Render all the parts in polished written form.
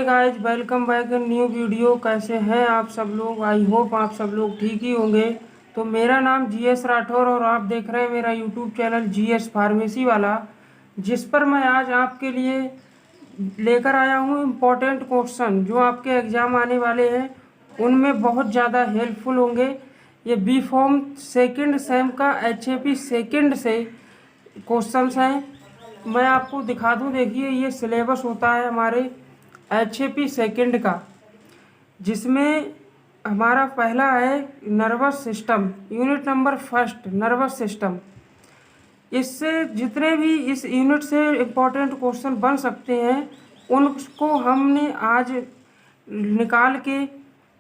Hey guys, welcome back in new video. कैसे हैं आप सब लोग? आई होप आप सब लोग ठीक ही होंगे। तो मेरा नाम जीएस राठौर और आप देख रहे हैं मेरा यूट्यूब चैनल जीएस फार्मेसी वाला, जिस पर मैं आज आपके लिए लेकर आया हूँ इम्पोर्टेंट क्वेश्चन जो आपके एग्ज़ाम आने वाले हैं उनमें बहुत ज़्यादा हेल्पफुल होंगे। ये बी फॉर्म सेकेंड सेम का एचएपी सेकेंड से क्वेश्चंस हैं। मैं आपको दिखा दूं, देखिए ये सिलेबस होता है हमारे एचएपी सेकेंड का, जिसमें हमारा पहला है nervous system, unit number first nervous system. इससे जितने भी इस यूनिट से इम्पोर्टेंट क्वेश्चन बन सकते हैं उनको हमने आज निकाल के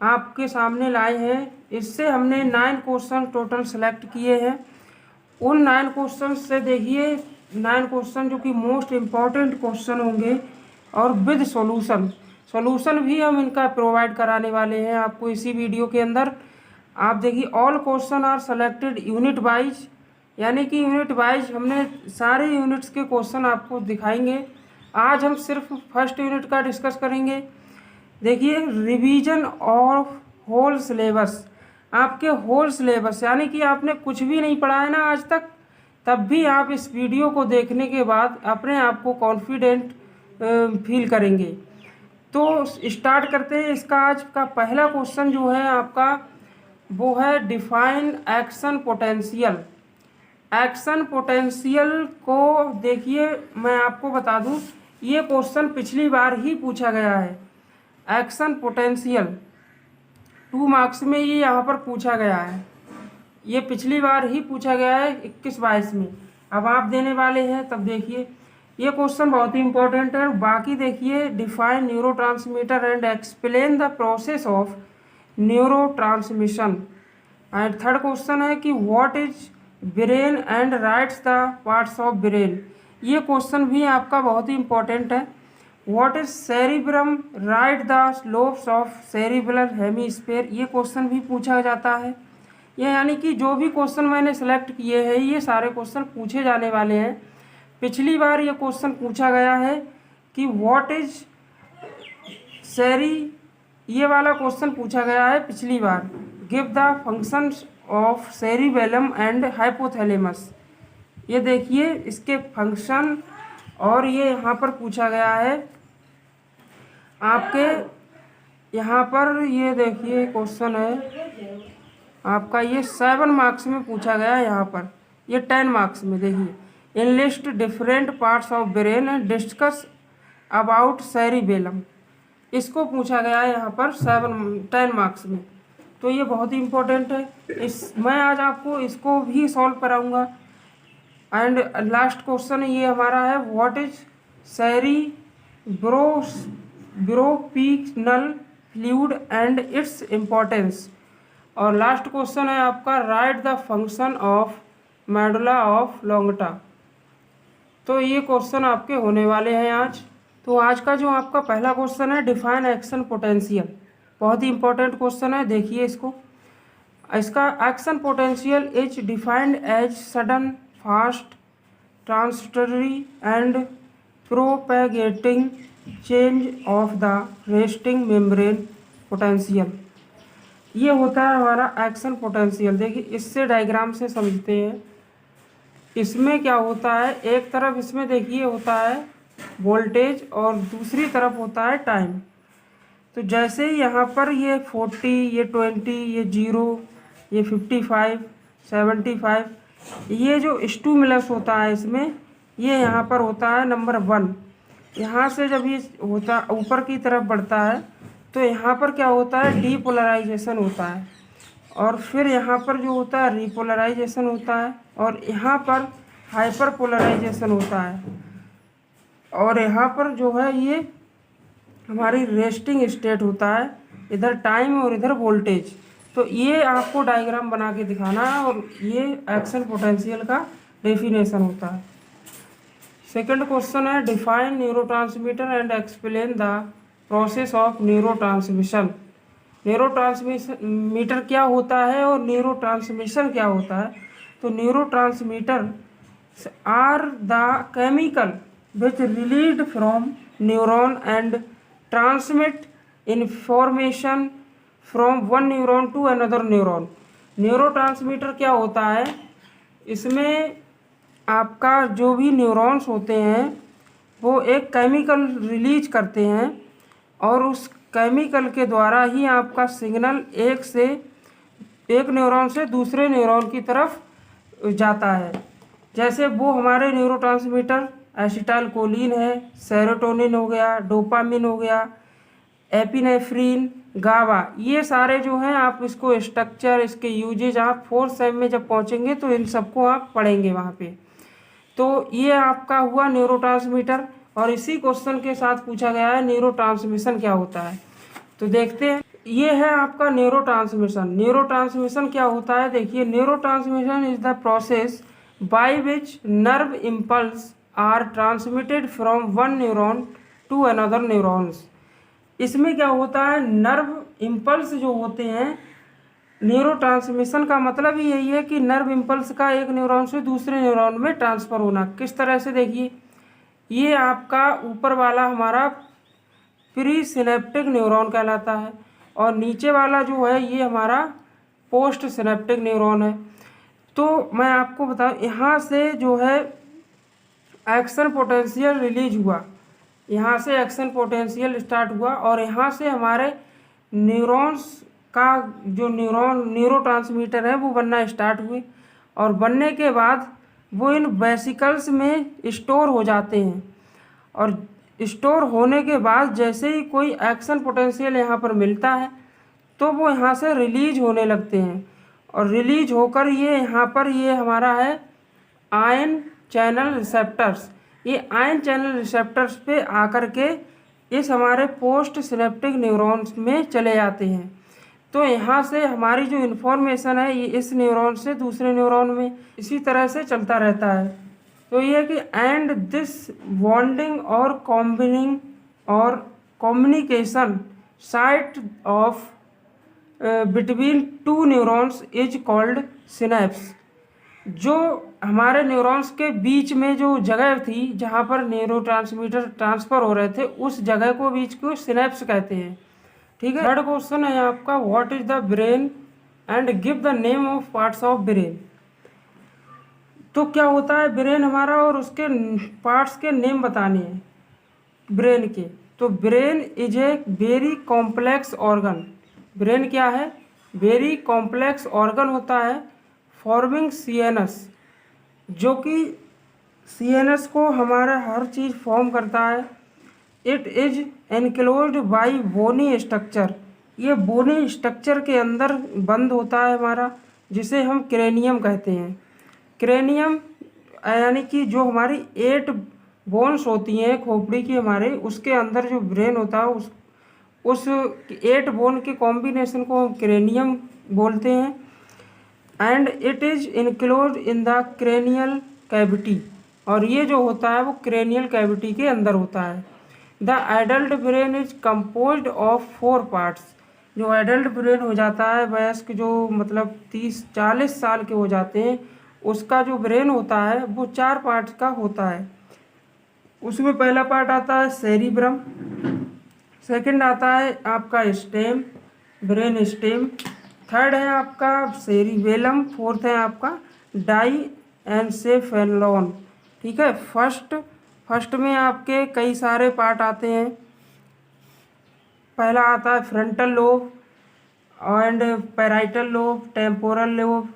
आपके सामने लाए हैं। इससे हमने 9 क्वेश्चन टोटल सेलेक्ट किए हैं। उन 9 क्वेश्चन से देखिए 9 क्वेश्चन जो कि मोस्ट इम्पॉर्टेंट क्वेश्चन होंगे और विद सॉल्यूशन भी हम इनका प्रोवाइड कराने वाले हैं आपको इसी वीडियो के अंदर। आप देखिए all question are selected unit wise, यानी कि यूनिट वाइज हमने सारे यूनिट्स के क्वेश्चन आपको दिखाएंगे। आज हम सिर्फ फर्स्ट यूनिट का डिस्कस करेंगे। देखिए रिवीजन ऑफ होल सिलेबस, आपके होल सिलेबस यानी कि आपने कुछ भी नहीं पढ़ा है ना आज तक, तब भी आप इस वीडियो को देखने के बाद अपने आप को कॉन्फिडेंट फील करेंगे। तो स्टार्ट करते हैं। इसका आज का पहला क्वेश्चन जो है आपका वो है define action potential. Action potential को देखिए मैं आपको बता दूं, ये क्वेश्चन पिछली बार ही पूछा गया है। एक्शन पोटेंशियल 2 मार्क्स में ये यहाँ पर पूछा गया है। ये पिछली बार ही पूछा गया है 21-22 में। अब आप देने वाले हैं, तब देखिए ये क्वेश्चन बहुत ही इंपॉर्टेंट है। बाकी देखिए define neuro transmitter and explain the process of neuro transmission. And third question है कि what is brain and rights the parts of brain. ये क्वेश्चन भी आपका बहुत ही इंपॉर्टेंट है। What is cerebrum, right the lobes of cerebral hemisphere. ये question भी पूछा जाता है। ये यानी कि जो भी क्वेश्चन मैंने सेलेक्ट किए हैं ये सारे क्वेश्चन पूछे जाने वाले हैं। पिछली बार ये क्वेश्चन पूछा गया है कि व्हाट इज सेरी, ये वाला क्वेश्चन पूछा गया है पिछली बार। Give the functions of cerebellum and hypothalamus. ये देखिए इसके फंक्शन, और ये यहाँ पर पूछा गया है आपके यहाँ पर। ये देखिए क्वेश्चन है आपका, ये 7 मार्क्स में पूछा गया है। यहाँ पर ये 10 मार्क्स में देखिए enlist different parts of brain and discuss about cerebellum. इसको पूछा गया है यहाँ पर 10 मार्क्स में। तो ये बहुत ही इम्पोर्टेंट है। मैं आज आपको इसको भी सॉल्व कराऊंगा। एंड लास्ट क्वेश्चन ये हमारा है what is cerebrospinal fluid and its importance. और लास्ट क्वेश्चन है आपका write the function of medulla oblongata. तो ये क्वेश्चन आपके होने वाले हैं आज। तो आज का जो आपका पहला क्वेश्चन है डिफाइन एक्शन पोटेंशियल, बहुत ही इंपॉर्टेंट क्वेश्चन है। देखिए इसका action potential is defined as sudden fast transitory and propagating change of the resting membrane potential. ये होता है हमारा एक्शन पोटेंशियल। देखिए इससे डायग्राम से समझते हैं। इसमें क्या होता है, एक तरफ इसमें देखिए होता है वोल्टेज और दूसरी तरफ होता है टाइम। तो जैसे यहाँ पर ये 40, ये 20, ये 0, ये 55, 75, ये जो स्टिमुलस होता है इसमें, ये यहाँ पर होता है नंबर 1। यहाँ से जब ये होता ऊपर की तरफ बढ़ता है तो यहाँ पर क्या होता है डीपोलराइजेशन होता है, और फिर यहाँ पर जो होता है रिपोलराइजेशन होता है, और यहाँ पर हाइपर पोलराइजेशन होता है, और यहाँ पर जो है ये हमारी रेस्टिंग स्टेट होता है। इधर टाइम और इधर वोल्टेज। तो ये आपको डायग्राम बना के दिखाना है, और ये एक्शन पोटेंशियल का डेफिनेशन होता है। सेकंड क्वेश्चन है define neurotransmitter and explain the process of neurotransmission. Neurotransmitter क्या होता है और न्यूरोट्रांसमिशन क्या होता है। तो neurotransmitter are the chemical which released from neuron and transmit information from one neuron to another neuron. Neurotransmitter क्या होता है, इसमें आपका जो भी न्यूरॉन्स होते हैं वो एक केमिकल रिलीज करते हैं और उस केमिकल के द्वारा ही आपका सिग्नल एक न्यूरॉन से दूसरे न्यूरॉन की तरफ जाता है। जैसे वो हमारे न्यूरोट्रांसमीटर एसिटाइलकोलिन है, सेरोटोनिन हो गया, डोपामिन हो गया, एपिनेफ्रिन, गाबा, ये सारे जो हैं आप इसको स्ट्रक्चर, इसके यूजेज आप फोर्थ सेम में जब पहुंचेंगे तो इन सबको आप पढ़ेंगे वहाँ पे। तो ये आपका हुआ न्यूरोट्रांसमीटर और इसी क्वेश्चन के साथ पूछा गया है न्यूरोट्रांसमिशन क्या होता है। तो देखते हैं, ये है आपका न्यूरोट्रांसमिशन। न्यूरोट्रांसमिशन क्या होता है, देखिए, neurotransmission is the process by which nerve impulse are transmitted from one neuron to another neurons. इसमें क्या होता है, नर्व इम्पल्स जो होते हैं, न्यूरोट्रांसमिशन का मतलब ही यही है कि नर्व इम्पल्स का एक न्यूरॉन से दूसरे न्यूरॉन में ट्रांसफ़र होना। किस तरह से, देखिए, ये आपका ऊपर वाला हमारा प्री सिनेप्टिक न्यूरॉन कहलाता है और नीचे वाला जो है ये हमारा पोस्ट सिनेप्टिक न्यूरॉन है। तो मैं आपको बताऊँ, यहाँ से जो है एक्शन पोटेंशियल रिलीज हुआ, यहाँ से एक्शन पोटेंशियल स्टार्ट हुआ और यहाँ से हमारे न्यूरॉन्स का जो न्यूरोट्रांसमीटर है वो बनना स्टार्ट हुए और बनने के बाद वो इन वेसिकल्स में स्टोर हो जाते हैं और स्टोर होने के बाद जैसे ही कोई एक्शन पोटेंशियल यहाँ पर मिलता है तो वो यहाँ से रिलीज होने लगते हैं और रिलीज होकर ये यहाँ पर ये हमारा है आयन चैनल रिसेप्टर्स। ये आयन चैनल रिसेप्टर्स पे आकर के इस हमारे पोस्ट सिनेप्टिक न्यूरॉन्स में चले जाते हैं। तो यहाँ से हमारी जो इन्फॉर्मेशन है ये इस न्यूरॉन से दूसरे न्यूरॉन में इसी तरह से चलता रहता है। तो ये कि एंड दिस बॉन्डिंग और कॉम्बिनिंग और communication site of between two neurons is called synapse. जो हमारे न्यूरॉन्स के बीच में जो जगह थी जहाँ पर न्यूरोट्रांसमीटर ट्रांसफ़र हो रहे थे उस जगह को बीच को सिनेप्स कहते हैं। ठीक है। थर्ड क्वेश्चन है आपका, what is the brain and give the name of parts of brain. तो क्या होता है ब्रेन हमारा और उसके पार्ट्स के नेम बताने हैं ब्रेन के। तो brain is a very complex organ. Brain क्या है, वेरी कॉम्प्लेक्स ऑर्गन होता है फॉर्मिंग सीएनएस, जो कि सीएनएस को हमारा हर चीज़ फॉर्म करता है। It is enclosed by bony structure. ये बोनी स्ट्रक्चर के अंदर बंद होता है हमारा, जिसे हम क्रेनियम कहते हैं। क्रेनियम यानी कि जो हमारी 8 बोन्स होती हैं खोपड़ी की हमारे, उसके अंदर जो ब्रेन होता है उस 8 बोन के कॉम्बिनेशन को हम क्रेनियम बोलते हैं। And it is enclosed in the cranial cavity, और ये जो होता है वो क्रेनियल कैविटी के अंदर होता है। The adult brain is composed of 4 parts. जो एडल्ट ब्रेन हो जाता है, वयस्क जो मतलब 30-40 साल के हो जाते हैं, उसका जो ब्रेन होता है वो 4 पार्ट्स का होता है। उसमें पहला पार्ट आता है सेरिब्रम, सेकंड आता है आपका स्टेम, ब्रेन स्टेम, थर्ड है आपका सेरिबेलम, फोर्थ है आपका डाईएनसेफेलॉन। ठीक है। फर्स्ट में आपके कई सारे पार्ट आते हैं। पहला आता है frontal lobe and parietal lobe, temporal lobe,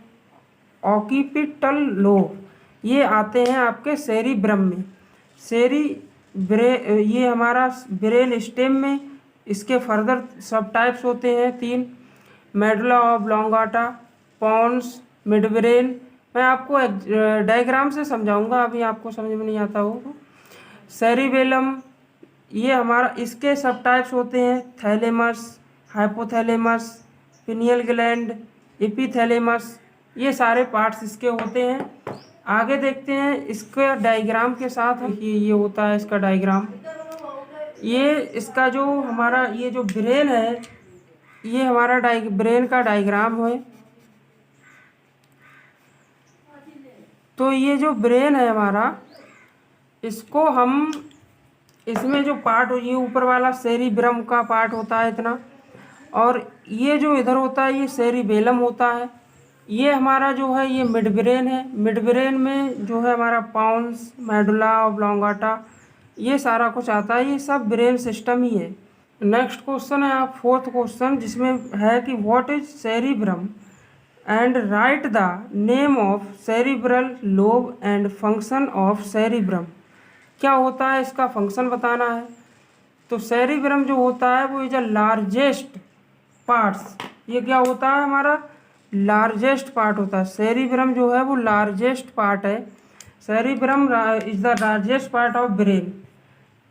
occipital lobe, ये आते हैं आपके सेरिब्रम में। ये हमारा ब्रेन स्टेम में। इसके फर्दर सब टाइप्स होते हैं 3, medulla oblongata, Pond's, mid brain. मैं आपको डायग्राम से समझाऊंगा, अभी आपको समझ में नहीं आता हो। सेरिबेलम, ये हमारा, इसके सब टाइप्स होते हैं thalamus, hypothalamus, pineal gland, epithalamus, ये सारे पार्ट्स इसके होते हैं। आगे देखते हैं इसके डायग्राम के साथ। ये होता है इसका डायग्राम। ये इसका जो हमारा ये जो ब्रेन है, ये हमारा ब्रेन का डायग्राम है। तो ये जो ब्रेन है हमारा, इसको हम इसमें जो पार्ट हो, ये ऊपर वाला सेरिब्रम का पार्ट होता है इतना, और ये जो इधर होता है ये सेरिबेलम होता है। ये हमारा जो है ये मिड ब्रेन है। मिड ब्रेन में जो है हमारा पाउंस, मेडुला ऑब्लोंगाटा, ये सारा कुछ आता है। ये सब ब्रेन सिस्टम ही है। नेक्स्ट क्वेश्चन है आप फोर्थ क्वेश्चन, जिसमें है कि what is cerebrum and right the name of cerebral lobe and function of cerebrum. क्या होता है, इसका फंक्शन बताना है। तो सेरिब्रम जो होता है वो इज अ लार्जेस्ट पार्ट्स। ये क्या होता है, हमारा लार्जेस्ट पार्ट होता है। सेरिब्रम जो है वो लार्जेस्ट पार्ट है। Cerebrum is the largest part of brain.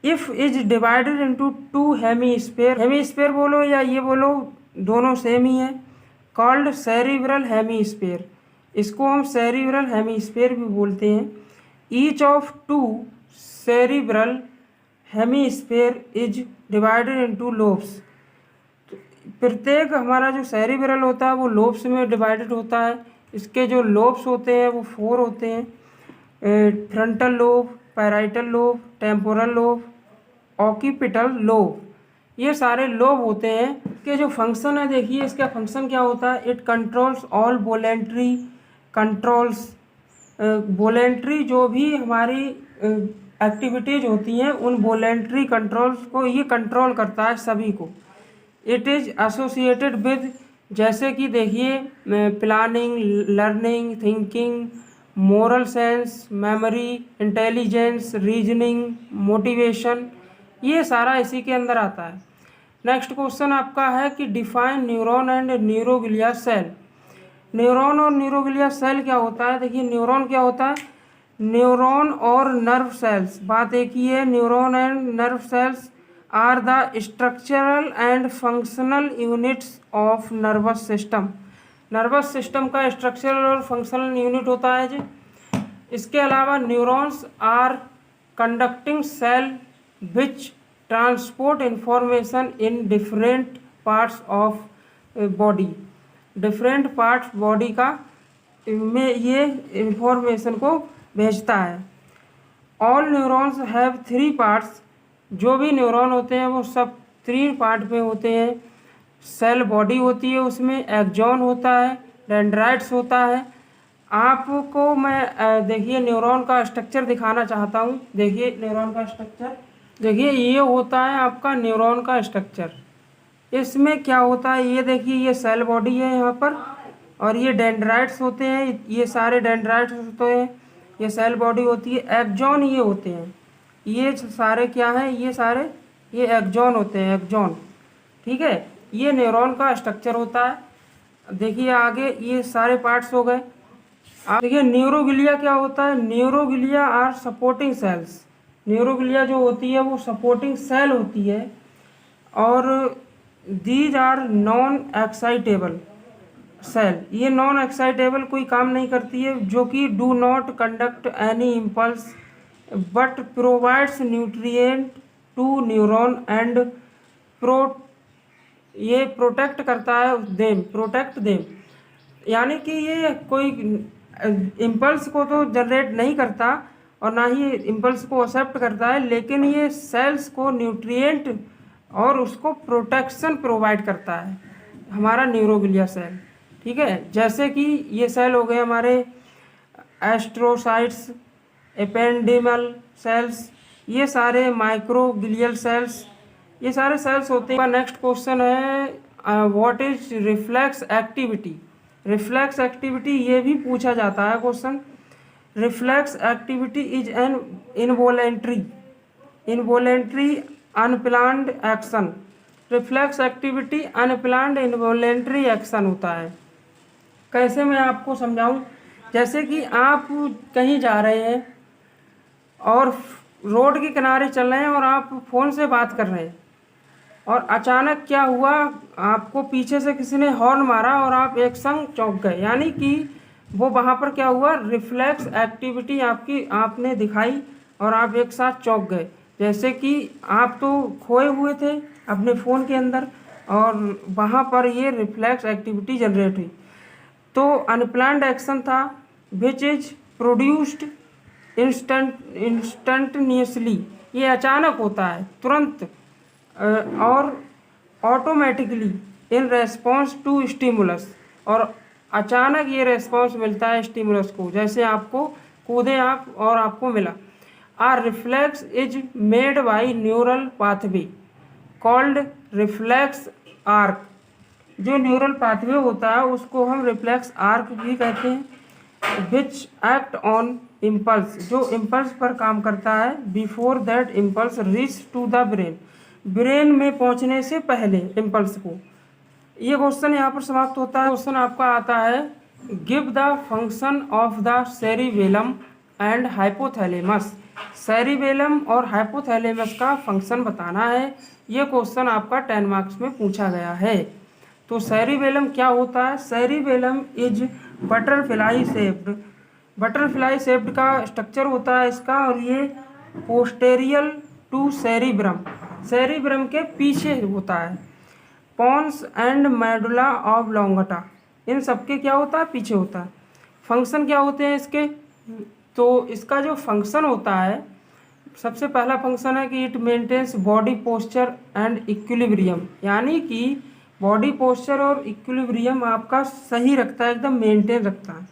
If is divided into two hemisphere, hemisphere बोलो या ये बोलो, दोनों सेम ही है। कॉल्ड सेरिब्रल हेमीस्फेयर, इसको हम सेरिब्रल हेमीस्फेयर भी बोलते हैं। Each of to cerebral hemisphere is divided into lobes. प्रत्येक हमारा जो सेरिब्रल होता है वो लोब्स में डिवाइडेड होता है। इसके जो लोब्स होते हैं वो 4 होते हैं, frontal lobe, parietal lobe, temporal lobe, occipital lobe, ये सारे लोब होते हैं। इसके जो फंक्शन है, देखिए इसका फंक्शन क्या होता है। It controls all voluntary controls, voluntary जो भी हमारी एक्टिविटीज़ होती हैं उन वॉलेंट्री कंट्रोल्स को ये कंट्रोल करता है सभी को। इट इज़ एसोसिएटेड विद, जैसे कि देखिए planning, learning, thinking, moral sense, memory, intelligence, reasoning, motivation, ये सारा इसी के अंदर आता है। नेक्स्ट क्वेश्चन आपका है कि define neuron and neuroglia cell. Neuron और न्यूरोग्लिया सेल क्या होता है। देखिए न्यूरॉन क्या होता है, न्यूरॉन और नर्व सेल्स, बात एक ही है। Neuron and nerve cells are the structural and functional units of nervous system. Nervous system का स्ट्रक्चरल और फंक्शनल यूनिट होता है जी। इसके अलावा neurons are conducting cell which transport information in different parts of body. Different parts body का में ये इंफॉर्मेशन को भेजता है। All neurons have 3 parts. जो भी न्यूरॉन होते हैं वो सब 3 पार्ट में होते हैं। सेल बॉडी होती है, उसमें एक्सॉन होता है, डेंड्राइट्स होता है। आपको मैं देखिए न्यूरॉन का स्ट्रक्चर दिखाना चाहता हूँ। देखिए न्यूरॉन का स्ट्रक्चर, देखिए ये होता है आपका न्यूरॉन का स्ट्रक्चर। इसमें क्या होता है, ये देखिए ये सेल बॉडी है यहाँ पर, और ये डेंड्राइट्स होते हैं, ये सारे डेंड्राइट्स होते हैं, ये सेल बॉडी होती है। एक्सॉन ये होते हैं, ये सारे क्या हैं, ये सारे ये एक्सॉन होते हैं, एक्सॉन, ठीक है। ये न्यूरॉन का स्ट्रक्चर होता है। देखिए आगे ये सारे पार्ट्स हो गए। आप देखिए न्यूरोग्लिया क्या होता है। Neuroglia are supporting cells. Neuroglia जो होती है वो सपोर्टिंग सेल होती है, और these are non excitable cell. ये नॉन एक्साइटेबल कोई काम नहीं करती है, जो कि do not conduct any impulse but provides nutrient to neuron and ये प्रोटेक्ट करता है देम, प्रोटेक्ट देम, यानी कि ये कोई इम्पल्स को तो जनरेट नहीं करता और ना ही इम्पल्स को एक्सेप्ट करता है, लेकिन ये सेल्स को न्यूट्रिएंट और उसको प्रोटेक्शन प्रोवाइड करता है, हमारा न्यूरोग्लिया सेल, ठीक है। जैसे कि ये सेल हो गए हमारे एस्ट्रोसाइट्स, एपेंडिमल सेल्स, ये सारे माइक्रोग्लियल सेल्स, ये सारे सेल्स होते हैं। नेक्स्ट क्वेश्चन है what is reflex activity. Reflex activity ये भी पूछा जाता है question. Reflex activity is an involuntary unplanned action. Reflex activity unplanned involuntary action होता है। कैसे मैं आपको समझाऊं, जैसे कि आप कहीं जा रहे हैं और रोड के किनारे चल रहे हैं और आप फ़ोन से बात कर रहे हैं, और अचानक क्या हुआ, आपको पीछे से किसी ने हॉर्न मारा और आप एक संग चौंक गए, यानी कि वो वहाँ पर क्या हुआ, रिफ्लेक्स एक्टिविटी आपने दिखाई और आप एक साथ चौंक गए। जैसे कि आप तो खोए हुए थे अपने फ़ोन के अंदर और वहाँ पर ये रिफ्लेक्स एक्टिविटी जनरेट हुई। तो अनप्लान्ड एक्शन था विच इज प्रोड्यूस्ड इंस्टेंटनियसली, ये अचानक होता है, तुरंत और automatically in response to stimulus, और अचानक ये रेस्पॉन्स मिलता है स्टिमुलस को, जैसे आपको कूदे आप और आपको मिला। Our reflex is made by neural pathway called reflex arc. जो न्यूरल पाथवे होता है उसको हम रिफ्लेक्स आर्क भी कहते हैं। विच एक्ट ऑन इम्पल्स, जो इम्पल्स पर काम करता है before that impulse reach to the brain, brain में पहुंचने से पहले इम्पल्स को। ये क्वेश्चन यहाँ पर समाप्त होता है। क्वेश्चन आपका आता है, give the function of the cerebellum and hypothalamus. Cerebellum और हाइपोथैलेमस का फंक्शन बताना है। ये क्वेश्चन आपका 10 मार्क्स में पूछा गया है। तो सेरिबेलम क्या होता है? Cerebellum is butterfly shaped, butterfly shaped का स्ट्रक्चर होता है इसका, और ये पोस्टेरियल टू सेरिब्रम, सेरिब्रम के पीछे होता है। पॉन्स एंड मेडुला ऑब्लोंगेटा, इन सबके क्या होता है? पीछे होता है। फंक्शन क्या होते हैं इसके? तो इसका जो फंक्शन होता है, सबसे पहला फंक्शन है कि it maintains body posture and equilibrium, यानी कि बॉडी पोस्चर और इक्विलिब्रियम आपका सही रखता है, एकदम मेंटेन रखता है।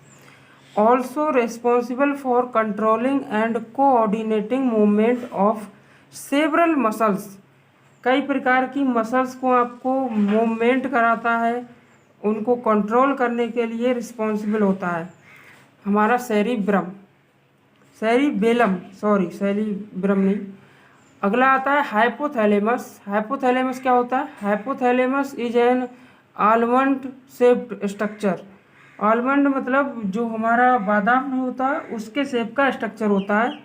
Also responsible for controlling and coordinating movement of several muscles, कई प्रकार की मसल्स को आपको मूवमेंट कराता है, उनको कंट्रोल करने के लिए रिस्पॉन्सिबल होता है हमारा सेरिब्रम, सेरिबेलम, सॉरी सेरिब्रम नहीं। अगला आता है हाइपोथैलेमस। हाइपोथैलेमस क्या होता है? Hypothalamus is an almond shaped structure. Almond मतलब जो हमारा बादाम में होता है उसके शेप का स्ट्रक्चर होता है।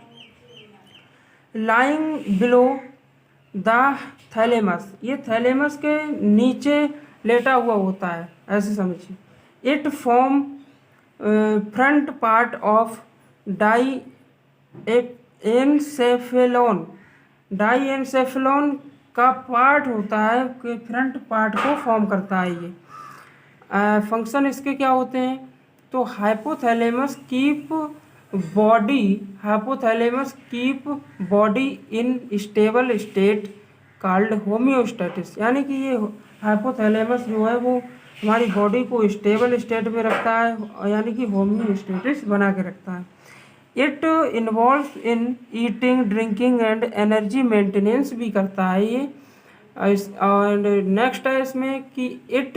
लाइंग बिलो द थैलेमस, ये थैलेमस के नीचे लेटा हुआ होता है, ऐसे समझिए। It form front part of diencephalon, diencephalon का पार्ट होता है कि फ्रंट पार्ट को फॉर्म करता है ये। फंक्शन इसके क्या होते हैं? तो hypothalamus keep body, hypothalamus keep body in stable state called homeostasis, यानी कि ये हाइपोथैलेमस जो है वो हमारी बॉडी को स्टेबल स्टेट में रखता है, यानी कि होम्योस्टेटिस बना के रखता है। It involves in eating, drinking and energy maintenance भी करता है ये। एंड नेक्स्ट है इसमें कि इट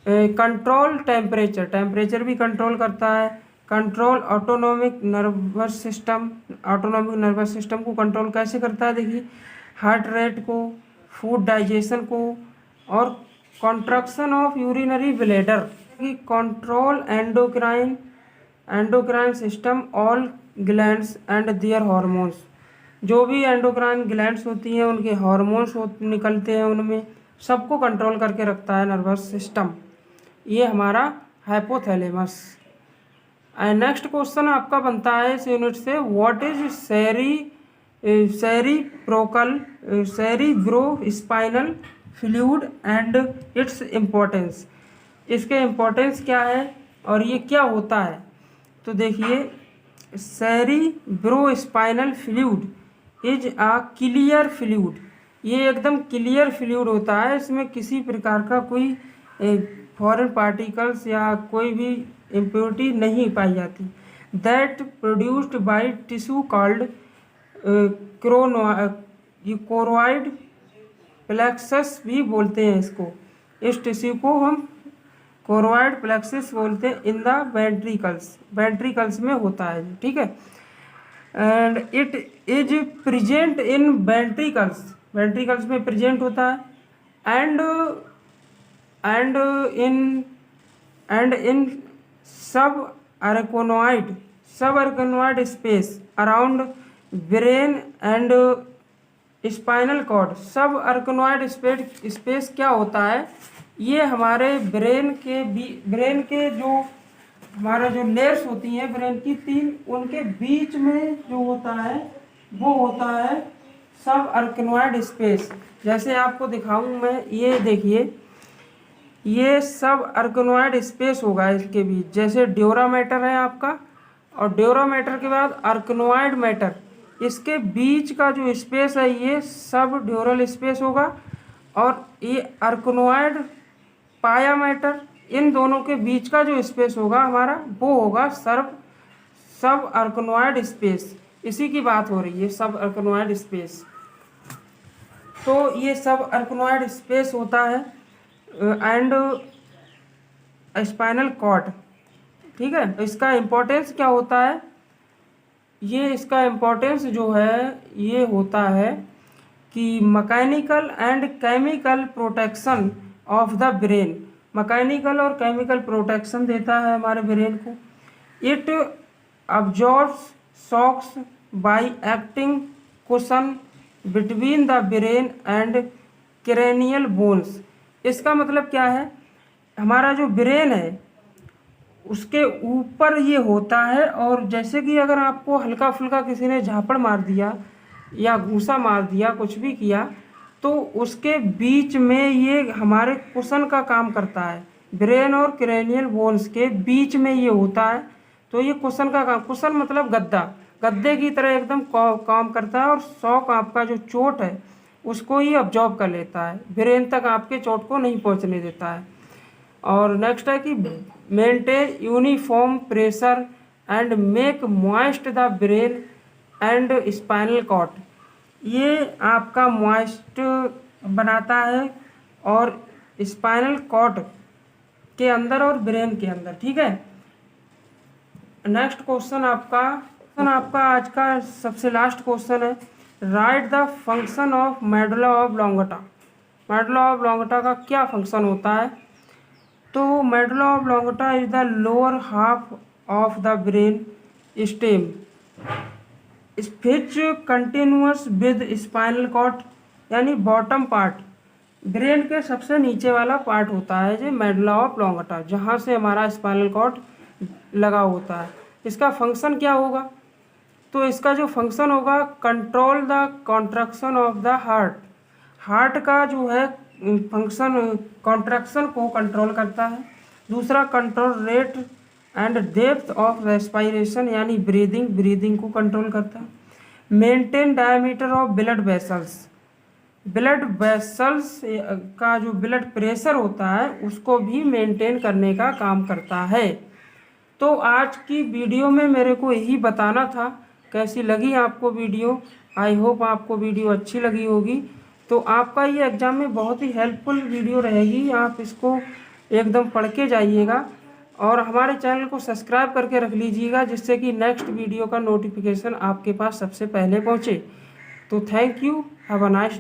कंट्रोल टेम्परेचर, टेम्परेचर भी कंट्रोल करता है। Control autonomic nervous system, autonomic nervous system को कंट्रोल कैसे करता है? देखिए, हार्ट रेट को, फूड डाइजेशन को, और कॉन्ट्रैक्शन ऑफ यूरिनरी ब्लैडर की control endocrine, endocrine system, all glands and their hormones, जो भी एंडोक्राइन ग्लैंड्स होती हैं उनके हार्मोन्स निकलते हैं, उनमें सबको कंट्रोल करके रखता है नर्वस सिस्टम। ये हमारा हाइपोथैलेमस। एंड नेक्स्ट क्वेश्चन आपका बनता है इस यूनिट से, व्हाट इज सेरिप्रोकल cerebrospinal fluid and its importance, इसके इम्पोर्टेंस क्या है और ये क्या होता है? तो देखिए, cerebrospinal fluid is a clear fluid, ये एकदम क्लियर फ्लूइड होता है, इसमें किसी प्रकार का कोई फॉरेन पार्टिकल्स या कोई भी इम्प्योरिटी नहीं पाई जाती। That produced by tissue called choroid plexus भी बोलते हैं इसको, इस टिश्यू को हम कोरोइड प्लेक्सस बोलते हैं। इन द वेंट्रिकल्स, वेंट्रिकल्स में होता है, ठीक है। And it is present in ventricles, ventricles में प्रेजेंट होता है। And in subarachnoid space around brain and spinal cord. Subarachnoid space क्या होता है? ये हमारे ब्रेन के जो हमारा जो लेयर्स होती हैं ब्रेन की तीन, उनके बीच में जो होता है वो होता है सब अरकोनॉइड स्पेस। जैसे आपको दिखाऊं मैं, ये देखिए, ये सब अरकोनॉइड स्पेस होगा इसके बीच। जैसे ड्यूरा मैटर है आपका, और ड्यूरा मैटर के बाद अरकोनॉइड मैटर, इसके बीच का जो स्पेस है ये सब ड्यूरल स्पेस होगा, और ये अर्कनोइड पाया मैटर, इन दोनों के बीच का जो स्पेस होगा हमारा वो होगा सब अर्कनोइड स्पेस। इसी की बात हो रही है, सब अर्कनोइड स्पेस। तो ये सब अर्कनोइड स्पेस होता है एंड स्पाइनल कॉर्ड। ठीक है, इसका इम्पोर्टेंस क्या होता है, ये इसका इम्पोर्टेंस जो है ये होता है कि mechanical and chemical protection of the brain, mechanical और केमिकल प्रोटेक्शन देता है हमारे ब्रेन को। It absorbs shocks by acting cushion between the brain and cranial bones. इसका मतलब क्या है, हमारा जो ब्रेन है उसके ऊपर ये होता है, और जैसे कि अगर आपको हल्का फुल्का किसी ने झापड़ मार दिया या घूंसा मार दिया, कुछ भी किया, तो उसके बीच में ये हमारे कुशन का काम करता है। ब्रेन और क्रेनियल बोन्स के बीच में ये होता है, तो ये कुशन का काम, कुशन मतलब गद्दा, गद्दे की तरह एकदम काम करता है, और शॉक आपका जो चोट है उसको ही अब्जॉर्ब कर लेता है, ब्रेन तक आपके चोट को नहीं पहुंचने देता है। और नेक्स्ट है कि maintain uniform pressure and make moist the brain and spinal cord. ये आपका मॉइस्ट बनाता है और स्पाइनल कॉर्ड के अंदर और ब्रेन के अंदर। ठीक है, नेक्स्ट क्वेश्चन आपका आज का सबसे लास्ट क्वेश्चन है, write the function of medulla oblongata. Medulla oblongata का क्या फंक्शन होता है, तो medulla oblongata is the lower half of the brain stem which continuous with spinal cord, यानी बॉटम पार्ट, ब्रेन के सबसे नीचे वाला पार्ट होता है जो मेडुला ऑब्लोंगेटा, जहाँ से हमारा स्पाइनल कॉर्ड लगा होता है। इसका फंक्शन क्या होगा, तो इसका जो फंक्शन होगा, control the contraction of the heart, heart का जो है फंक्शन कॉन्ट्रैक्शन को कंट्रोल करता है। दूसरा, control rate and depth of respiration, यानी ब्रीदिंग को कंट्रोल करता है। Maintain diameter of blood vessels, blood vessels का जो ब्लड प्रेशर होता है उसको भी मेंटेन करने का काम करता है। तो आज की वीडियो में मेरे को यही बताना था। कैसी लगी आपको वीडियो, आई होप आपको वीडियो अच्छी लगी होगी। तो आपका ये एग्ज़ाम में बहुत ही हेल्पफुल वीडियो रहेगी, आप इसको एकदम पढ़ के जाइएगा और हमारे चैनल को सब्सक्राइब करके रख लीजिएगा, जिससे कि नेक्स्ट वीडियो का नोटिफिकेशन आपके पास सबसे पहले पहुँचे। तो thank you, have a nice